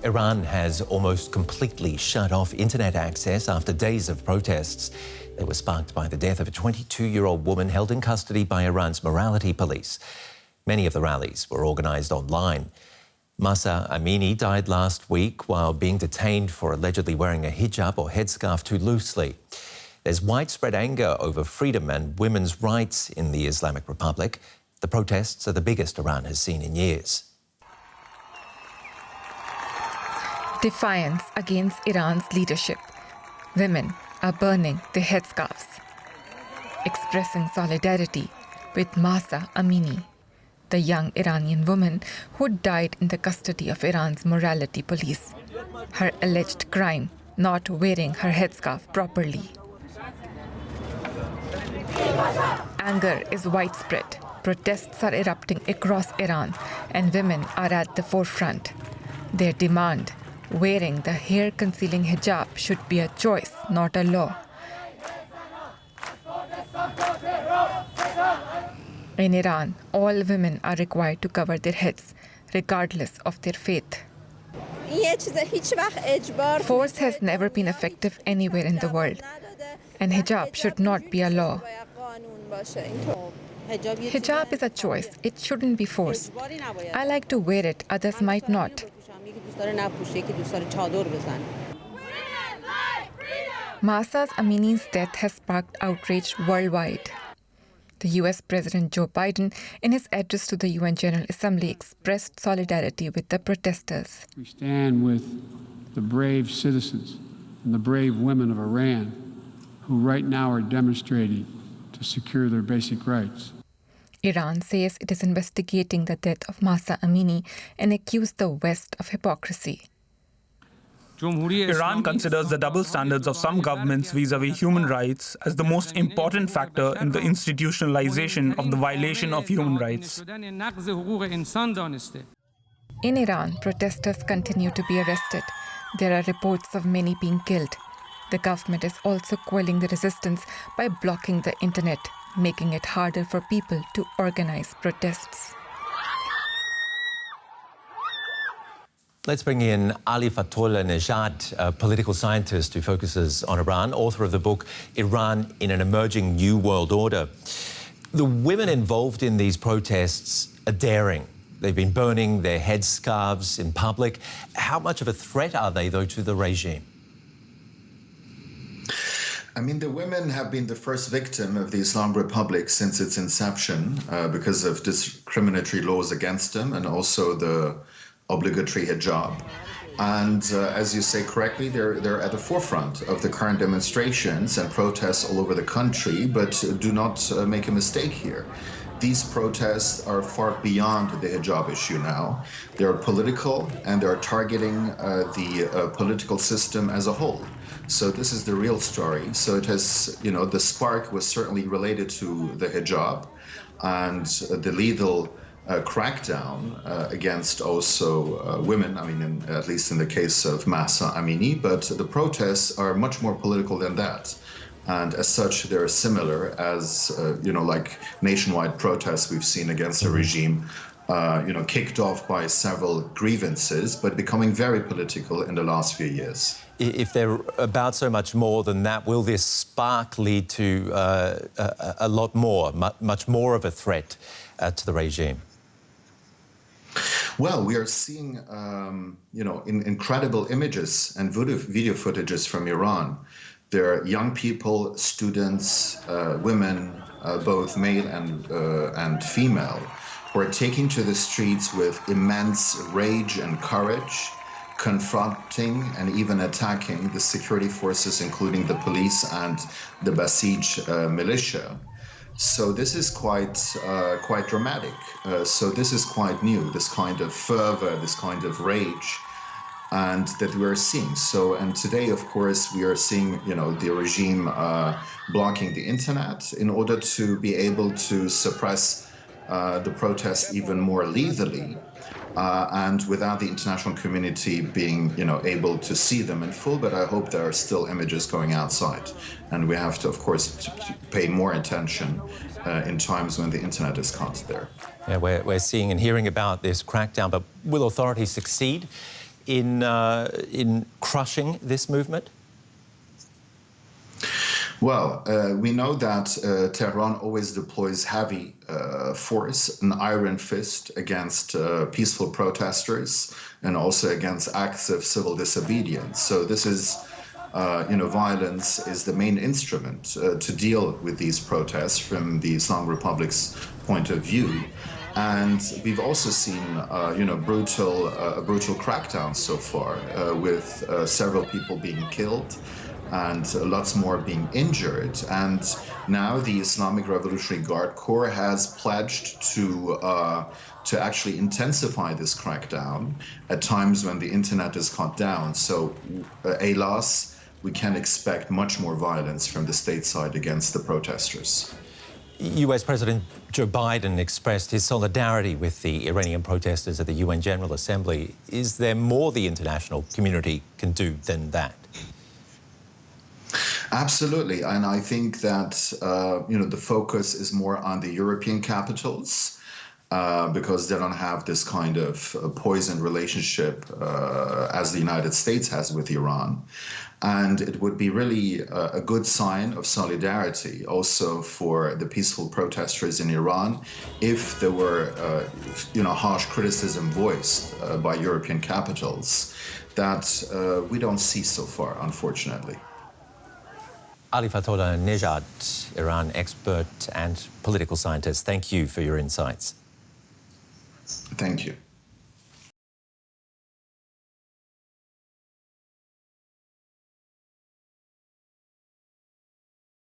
Iran has almost completely shut off internet access after days of protests. They were sparked by the death of a 22-year-old woman held in custody by Iran's morality police. Many of the rallies were organised online. Mahsa Amini died last week while being detained for allegedly wearing a hijab or headscarf too loosely. There's widespread anger over freedom and women's rights in the Islamic Republic. The protests are the biggest Iran has seen in years. Defiance against Iran's leadership. Women are burning their headscarves, expressing solidarity with Mahsa Amini, the young Iranian woman who died in the custody of Iran's morality police. Her alleged crime, not wearing her headscarf properly. Anger is widespread. Protests are erupting across Iran, and women are at the forefront. Their demand: wearing the hair-concealing hijab should be a choice, not a law. In Iran, all women are required to cover their heads, regardless of their faith. Force has never been effective anywhere in the world, and hijab should not be a law. Hijab is a choice. It shouldn't be forced. I like to wear it, others might not. Mahsa Amini's death has sparked outrage worldwide. The US President Joe Biden, in his address to the UN General Assembly, expressed solidarity with the protesters. We stand with the brave citizens and the brave women of Iran who right now are demonstrating to secure their basic rights. Iran says it is investigating the death of Mahsa Amini and accused the West of hypocrisy. Iran considers the double standards of some governments vis-à-vis human rights as the most important factor in the institutionalization of the violation of human rights. In Iran, protesters continue to be arrested. There are reports of many being killed. The government is also quelling the resistance by blocking the internet, making it harder for people to organize protests. Let's bring in Ali Fatollah Nejad, a political scientist who focuses on Iran, author of the book Iran in an Emerging New World Order. The women involved in these protests are daring. They've been burning their headscarves in public. How much of a threat are they, though, to the regime? I mean, the women have been the first victim of the Islamic Republic since its inception because of discriminatory laws against them and also the obligatory hijab. And as you say correctly, they're at the forefront of the current demonstrations and protests all over the country, but do not make a mistake here. These protests are far beyond the hijab issue now. They're political and they're targeting the political system as a whole. So this is the real story. So it has, the spark was certainly related to the hijab and the lethal crackdown against also women, at least in the case of Mahsa Amini, but the protests are much more political than that. And as such, they're similar as, like nationwide protests we've seen against the regime, kicked off by several grievances, but becoming very political in the last few years. If they're about so much more than that, will this spark lead to a lot more, much more of a threat to the regime? Well, we are seeing, incredible images and video footages from Iran. There are young people, students, women, both male and female, who are taking to the streets with immense rage and courage, confronting and even attacking the security forces, including the police and the Basij militia. So this is quite dramatic. So this is quite new, this kind of fervor, this kind of rage, and that we are seeing. So, and today, of course, we are seeing, the regime blocking the internet in order to be able to suppress the protests even more lethally, and without the international community being, able to see them in full. But I hope there are still images going outside, and we have to, of course, pay more attention in times when the internet is cut there. Yeah, we're seeing and hearing about this crackdown, but will authorities succeed in crushing this movement? Well, we know that Tehran always deploys heavy force, an iron fist against peaceful protesters and also against acts of civil disobedience. So this is, violence is the main instrument to deal with these protests from the Islamic Republic's point of view. And we've also seen, a brutal crackdown so far with several people being killed and lots more being injured. And now the Islamic Revolutionary Guard Corps has pledged to actually intensify this crackdown at times when the internet is cut down. So, alas, we can expect much more violence from the state side against the protesters. US President Joe Biden expressed his solidarity with the Iranian protesters at the UN General Assembly. Is there more the international community can do than that? Absolutely, and I think that the focus is more on the European capitals because they don't have this kind of poisoned relationship as the United States has with Iran. And it would be really a good sign of solidarity also for the peaceful protesters in Iran if there were, harsh criticism voiced by European capitals that we don't see so far, unfortunately. Ali Fatollah Nejad, Iran expert and political scientist, thank you for your insights. Thank you.